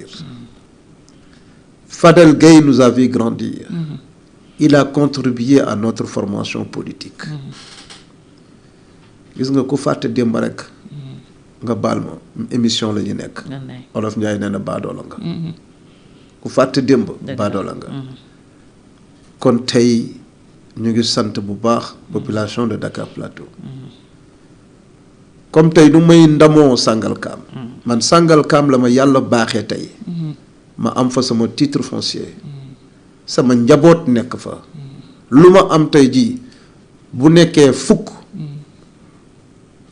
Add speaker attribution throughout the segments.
Speaker 1: grandir. Fadel Gueye nous a vu grandir. Il a contribué à notre formation politique. gis nga ku fàtte démb rek. nga baal ma émission la ñu nekk. Olof Njaay nee na baadoola nga. ku fàtte démb baadoola nga. kon tey ñu ngi sant bu baax population de Dakar Plateau. comme tey nu may ndamoo Sangalkam. man Sangalkam la ma yàlla baaxee tey. ma am fa sama titre foncier. sama njaboot nekk fa. lu ma am tey jii bu nekkee fukk.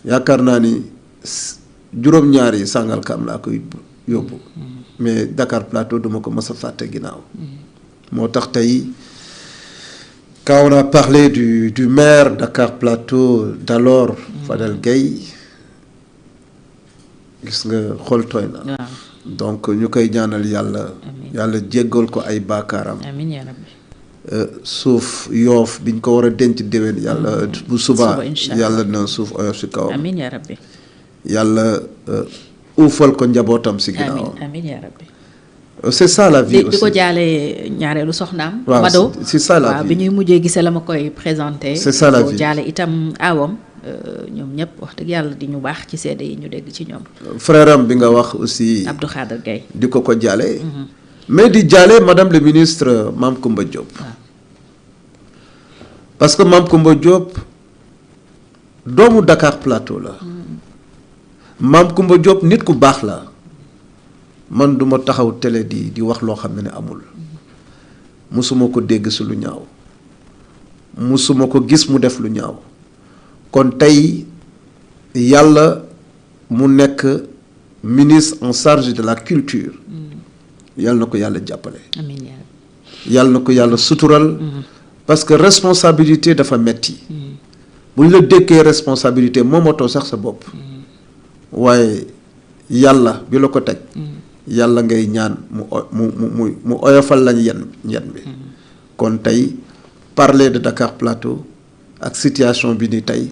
Speaker 1: yaakaar naa ni juróom-ñaar yi Sangalkam laa koy yóbbu. mais Dakar Plateau duma ko mës a fàtte ginnaaw. moo tax tey quand on a parlé du maire Dakar Plateau d'alors Fadel Gueye gis nga xol tooy na. donc ñu koy ñaanal yàlla. yàlla jéggal ko ay baakaaram.
Speaker 2: amiin yaa rabbi.
Speaker 1: suuf yoof biñ ko war a denc déwén yàlla bu subaa yàlla na suuf oyof si kawam.
Speaker 2: amiin yaa rabbi.
Speaker 1: yàlla uufal ko njabootam si ginnaawam.
Speaker 2: amiin yaa rabbi.
Speaker 1: c'est ça la vie aussi
Speaker 2: di ko jaale ñaareelu soxnaam.
Speaker 1: waaw
Speaker 2: Mado
Speaker 1: c'est ça la vie.
Speaker 2: waaw bi ñuy mujjee gisee la ma koy présenté.
Speaker 1: c'est ça la vie.
Speaker 2: di ko jaale itam aawam ñoom ñëpp wax dëgg yàlla di ñu baax ci seede yi ñu dégg ci ñoom.
Speaker 1: frère am bi nga wax aussi.
Speaker 2: Abdou Khader Gueye.
Speaker 1: di ko jaale. mais di jaale madame le ministre Mame Koumba Diop. parce que Mame Koumba Diop doomu Dakar Plateau la. Mame Koumba Diop nit ku baax la. man duma taxaw télé di wax loo xam ne amul. musuma ko dégg si lu ñaaw. musuma ko gis mu def lu ñaaw. kon tey yàlla mu nekk ministre en charge de la culture. yàlla na ko yàlla jàppale.
Speaker 2: amiin
Speaker 1: yàlla na ko yàlla sutural. parce que responsabilité dafa metti. bu ñu la dékkee responsabilité moomatoo sax sa bopp. waaye yàlla bi la ko teg. yàlla ngay ñaan mu oyofal lañ yen bi. kon tey parler de Dakar Plateau ak situation bi ni tey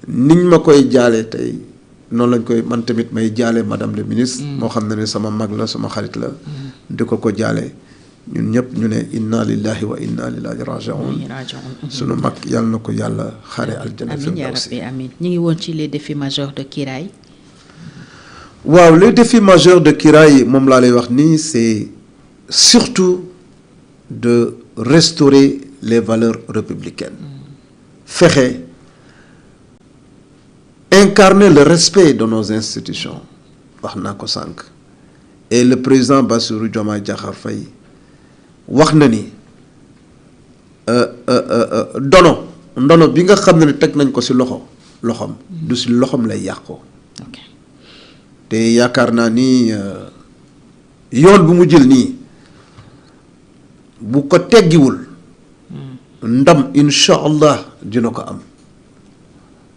Speaker 1: niñ ma koy jaalee tey noonu lañ koy man tamit may jaale madame le ministre. moo xam ne sama mag la sama xarit la. di ko jaale ñun ñëpp ñu ne inna lillahi wa inna ilayhi raji'un. sunu mag yàlla na ko yàlla xare aljana.
Speaker 2: amiin yaa rabbi amiin ñu ngi woon ci les défis majeurs de Kiraay.
Speaker 1: waaw les défis majeurs de Kiraay moom laa lay wax nii c'est surtout de restaurer les valeurs républicaines. fexe incarner le respect de nos institutions wax naa ko sànq. et le président Bassirou Diomaye Diakhar Faye wax na ni ndono bi nga xam ne teg nañ ko ci loxom du ci loxom lay yàqoo. te yaakaar naa ni yoon bu mu jël nii bu ko teggiwul ndam incha allah dina ko am.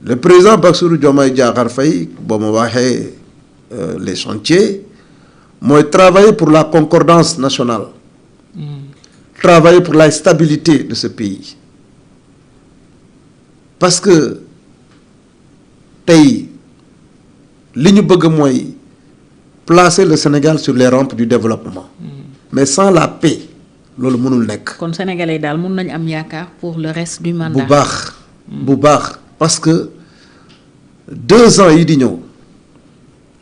Speaker 1: le président Bassirou Diomaye Diakhar Faye boo ma waxee les chantiers mooy travailler pour la concordance nationale. Travailler pour la stabilité de ce pays. Parce que tey li ñu bëgg mooy placer le Sénégal sur les rampes du développement. mais sans la paix loolu mënul nekk.
Speaker 2: kon sénégalais daal mën nañu am yaakaar pour le reste du mandat.
Speaker 1: bu baax parce que 2 ans yi di ñëw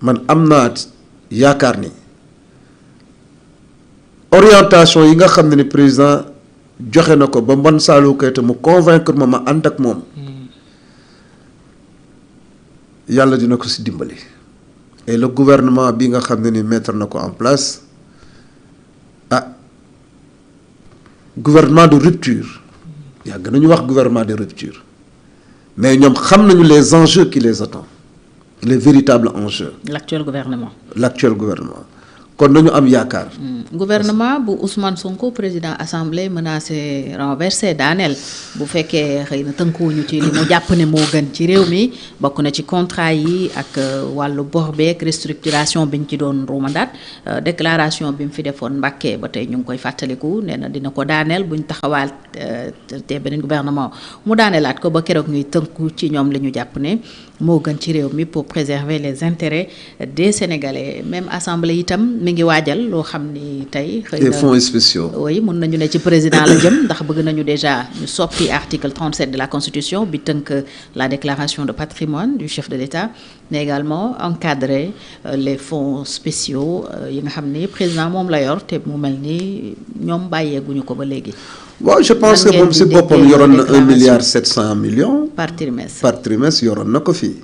Speaker 1: man am naa yaakaar ni orientation yi nga xam ne ni président joxe na ko ba man Salou Keita mu convaincre ma ànd ak moom yàlla dina ko ci dimbali. et le gouvernement bi nga xam ne ni mettre na ko en place gouvernement de rupture yàgg nañu wax gouvernement de rupture mais ñoom xam nañu les enjeux qui les attendent les véritables enjeux.
Speaker 2: l'actuel gouvernement.
Speaker 1: kon nañu am yaakaar.
Speaker 2: gouvernement bu Ousmane Sonko président assemblée menacé renversé daaneel bu fekkee xëy na tënkuwuñu ci li mu jàpp ne moo gën ci réew mi bokk na ci contrat yi ak wàllu bor beeg restructuration biñ ci doon ruumandaat déclaration bi mu fi defoon Mbàkke ba tey ñu ngi koy fàttaliku nee na dina ko daaneel buñ te beneen gouvernement mu daaneelaat ko ba keroog ñuy tënku ci ñoom li ñu jàpp ne moo gën ci réew mi pour préserver les intérêts des Sénégalais. Même assemblée itam mi ngi waajal loo xam ni tey. xëy na
Speaker 1: des fonds spéciaux.
Speaker 2: oui mun nañu ne ci président la jëm ndax bëgg nañu déjà ñu soppi article 37 de la Constitution bi tënk la déclaration de patrimoine du chef de l'État, mais également encadrer les fonds spéciaux yi nga xam ni président moom la yor te mu mel ni ñoom bàyyeeguñu ko ba léegi.
Speaker 1: waaw je pense que moom si boppam yoroon na 1,7 milliard
Speaker 2: par trimestre.
Speaker 1: par trimestre yoroon na ko fii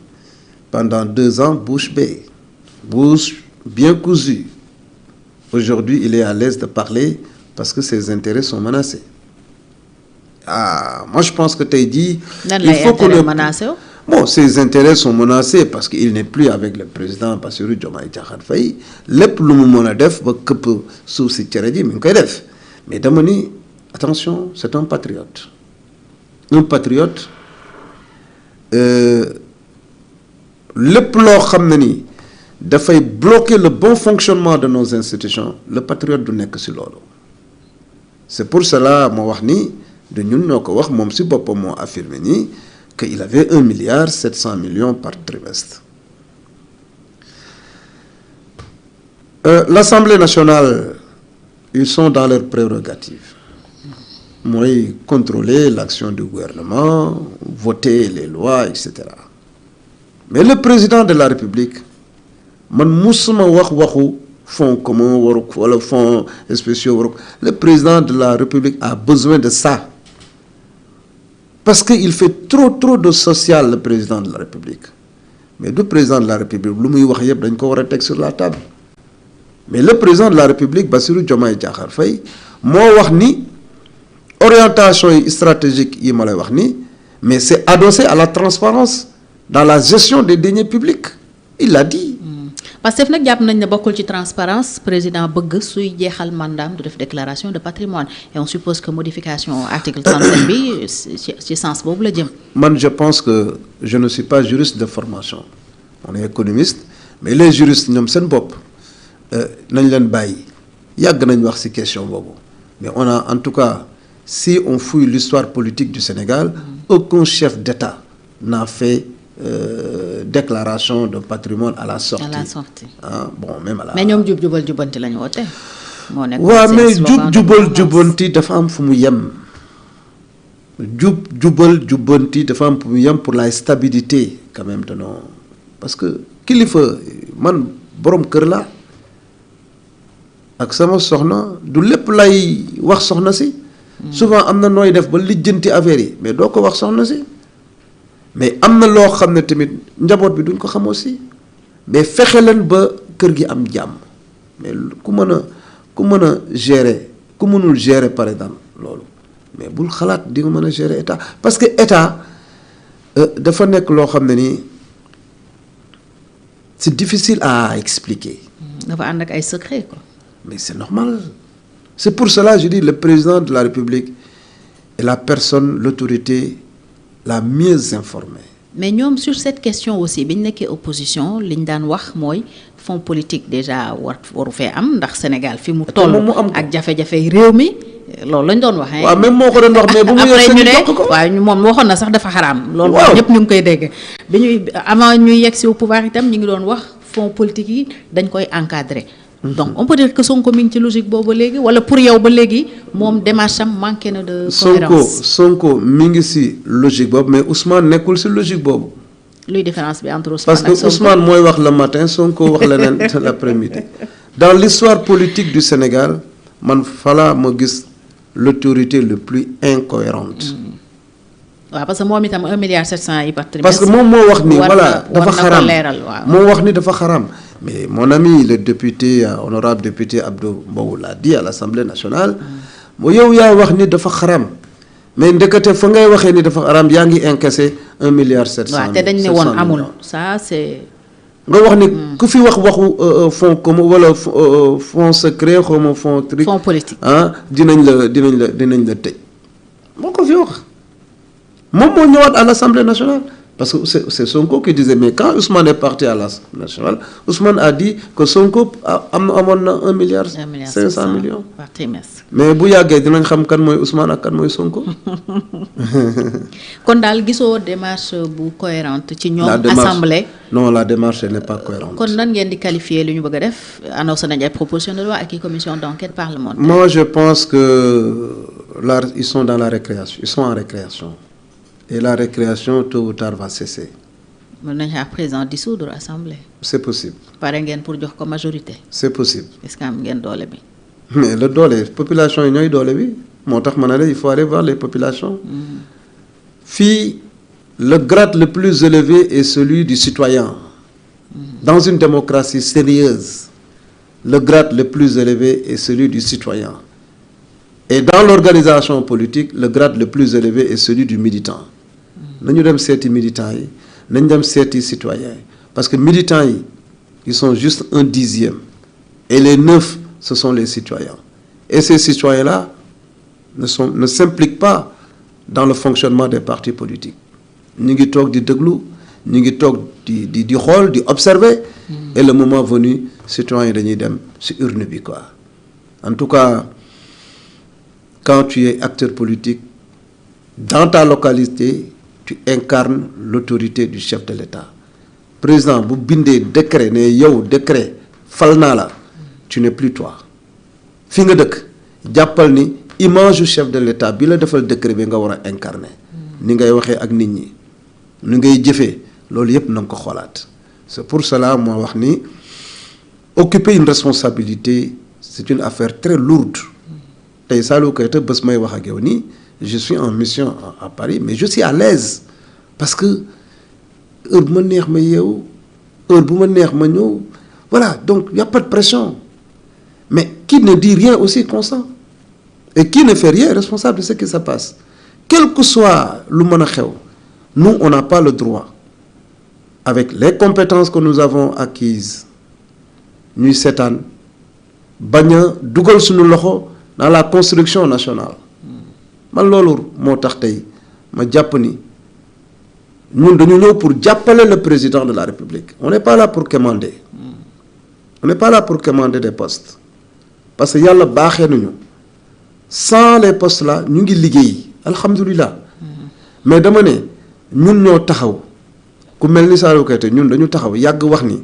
Speaker 1: pendant 2 ans bouche bée, bouche bien cousue. Aujourd'hui il est à l'aise de parler parce que ses intérêts sont menacés. Moi je pense que tey jii.
Speaker 2: il faut que menacé
Speaker 1: bon ses intérêts sont menacés parce que il n'est plus avec le président Bassirou Diomaye Diakhar Faye lépp lu mu mën a def ba këpp suuf si cere ji mi ngi koy def mais dama ni attention c'est un patriote. Un patriote lépp loo xam ne ni dafay bloquer le bon fonctionnement de nos institutions le patriote du nekk ci loolu. C'est pour cela moo wax ni de ñun ñoo ko wax moom ci boppam moo affirmé nii que il avait 1,7 milliard par trimestre. L'Assemblée nationale ils sont dans leurs prérogatives. Mooy contrôler l'action du gouvernement, voter les lois, etc. Mais le président de la République man musuma waxu fonds commun waru wala fonds spéciaux waru. Le président de la République a besoin de ça parce que il fait trop de social, le président de la République. Mais le président de la République lu muy wax yëpp dañ ko war a teg sur la table. Mais le président de la République Bassirou Diomaye Diakhar Faye moo wax ni orientation stratégique yi ma lay wax ni mais c'est adossé à la transparence dans la gestion des deniers publics. Il l'a dit.
Speaker 2: parce que nag jàpp nañ ne bokkul ci transparence président bëgg suy jeexal mandaam du def déclaration de patrimoine et on suppose que modification article 37 bi ci sens boobu la jëm.
Speaker 1: Man je pense que je ne suis pas juriste de formation on est économiste mais les juristes ñoom seen bopp nañ leen bàyyi yàgg nañ wax ci question boobu mais on a en tout cas si on fouille l'histoire politique du Sénégal aucun chef d'État n'a fait déclaration de patrimoine à la sortie. Bon même à la.
Speaker 2: mais ñoom jubal jubanti lañu woote. moo nekk
Speaker 1: waaw mais jubal jubanti dafa am fu mu yem. jubal jubanti dafa am fu mu yem pour la stabilité quand même de nos parce que kilifa man borom kër la ak sama soxna du lépp lay wax soxna si. souvent am na nooy def ba lijjanti affaire yi mais doo ko wax soxna si. mais am na loo xam ne tamit njaboot bi duñ ko xam aussi mais fexe leen ba kër gi am jàmm mais ku mën a gérer ku mënul gérer par exemple loolu mais bul xalaat di nga mën a gérer état parce que état dafa nekk loo xam ne nii c'est difficile à expliquer.
Speaker 2: dafa ànd ak ay secret quoi.
Speaker 1: mais c'est normal c'est pour cela je dis le président de la République est la personne l'autorité la mieux informée.
Speaker 2: mais ñoom sur cette question aussi bi ñu nekkee opposition li ñu daan wax mooy fonds politique déjà waru fee am ndax Sénégal fi mu toll ak jafe-jafe réew mi loolu lañ doon wax.
Speaker 1: waaw même moo ko doon wax mais bu mu
Speaker 2: après ñu ne waaw moom waxoon na sax dafa xaraam. loolu moom ñëpp ñu ngi koy dégg. bi ñuy avant ñuy yegg si au pouvoir itam ñu ngi doon wax fonds politique yi dañ koy encadrer. donc on peut dire que Sonko mi ngi ci logique boobu léegi wala pour yow ba léegi moom démarche am manqué na de cohérence.
Speaker 1: Sonko mi ngi ci logique boobu mais Ousmane nekkul ci logique boobu.
Speaker 2: luy différence bi entre Ousmane
Speaker 1: parce que Ousmane mooy wax le matin Sonko wax leneen l'après-midi. Dans l'histoire politique du Sénégal man fala ma gis l'autorité le plus incohérente.
Speaker 2: waaw parce que moom itam 1,7 milliard yi par trimestre.
Speaker 1: parce que moom moo wax ni voilà dafa xaram
Speaker 2: waaw
Speaker 1: moo wax ni dafa xaram. mais mon ami le député honorable député Abdou Mbow l'a dit à l'Assemblée nationale moo yow yaa wax ni dafa xaram mais ndekete fa ngay waxee ni dafa xaram yaa ngi encaissé 1,7 milliard.
Speaker 2: waaw te dañ ne woon amul ça c'est.
Speaker 1: nga wax ni ku fi wax waxu fonds commun wala fonds secret xaw ma fonds truc.
Speaker 2: fonds politique
Speaker 1: dinañ la tëj moo ko fi wax moom moo ñëwaat à l'Assemblée nationale Parce que c'est Sonko qui disait, mais quand Ousmane est parti à l'Assemblée nationale, Ousmane a dit que Sonko amoon na 1 milliard 500 millions
Speaker 2: par trimestre.
Speaker 1: mais bu yàggee dinañ xam kan mooy Ousmane ak kan mooy Sonko.
Speaker 2: kon daal gisoo démarche bu cohérente ci ñoom assemblée.
Speaker 1: Non, la démarche n'est pas cohérente.
Speaker 2: kon nan ngeen di qualifier li ñu bëgg a def annoncé nañ ay proposition de loi ak i commission d'enquête parlementaire.
Speaker 1: Moi je pense que ils sont dans la récréation, ils sont en récréation. Et la récréation, tôt ou tard, va cesser.
Speaker 2: mën nañu à présent dissoudre assemblée.
Speaker 1: C'est possible.
Speaker 2: pare ngeen pour jox ko majorité.
Speaker 1: C'est possible.
Speaker 2: est-ce que am ngeen doole bi.
Speaker 1: Mais le doole population yi ñooy doole bi moo tax ma ne la il faut aller voir les populations. Fii le grade le plus élevé est celui du citoyen. Dans une démocratie sérieuse, le grade le plus élevé est celui du citoyen. Et dans l'organisation politique, le grade le plus élevé est celui du militant. nañu dem seeti militants yi nañ dem seeti citoyens yi parce que militants yi ils sont juste 1/10 et les 9 ce sont les citoyens et ces citoyens-là ne s'impliquent pas dans le fonctionnement des partis politiques ñu ngi toog di déglu ñu ngi toog di xool di observer et le moment venu citoyens yi dañuy dem ci urne bi quoi. En tout cas quand tu es acteur politique dans ta localité tu incarnes l'autorité du chef de l'État. Président bu bindee décret ne yow décret fal naa la tu n'es plus toi fi nga dëkk jàppal ni image du chef de l'État bi la defal décret bi nga war a incarner ni ngay waxee ak nit ñi ni ngay jëfee loolu yépp na nga ko xoolaat. C'est pour cela moo wax ni occuper une responsabilité c'est une affaire très lourde tey Salou Keita bés may wax ak yow nii je suis en mission à Paris mais je suis à l'aise parce que heure bu ma neex ma yeewu heure bu ma neex ma ñëw voilà donc il y a pas de pression mais qui ne dit rien aussi consent et qui ne fait rien est responsable de ce qui se passe quel que soit lu mën a xew nous on n'a pas le droit avec les compétences que nous avons acquises ñuy seetaan bañ a dugal suñu loxo dans la construction nationale man loolu moo tax tey ma jàpp ni ñun dañu ñëw pour jàppale le président de la République on n'est pas là pour quémander on n'est pas là pour quémander des postes parce que yàlla baaxee nañu sans les postes là ñu ngi liggéey alhamdulilah mais dama ne ñun ñoo taxaw ku mel ni Salou Keita ñun dañu taxaw yàgg wax ni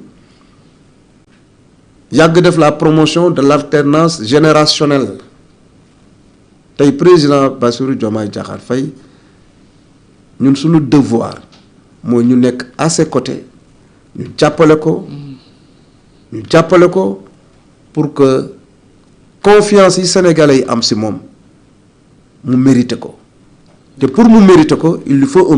Speaker 1: yàgg def la promotion de l'alternance générationnelle tey président Bassirou Diomaye Diakhar Faye ñun suñu devoir mooy ñu nekk à ses côtés ñu jàppale ko pour que confiance yi sénégalais yi am ci moom mu mérité ko te pour mu mérité ko il lui faut un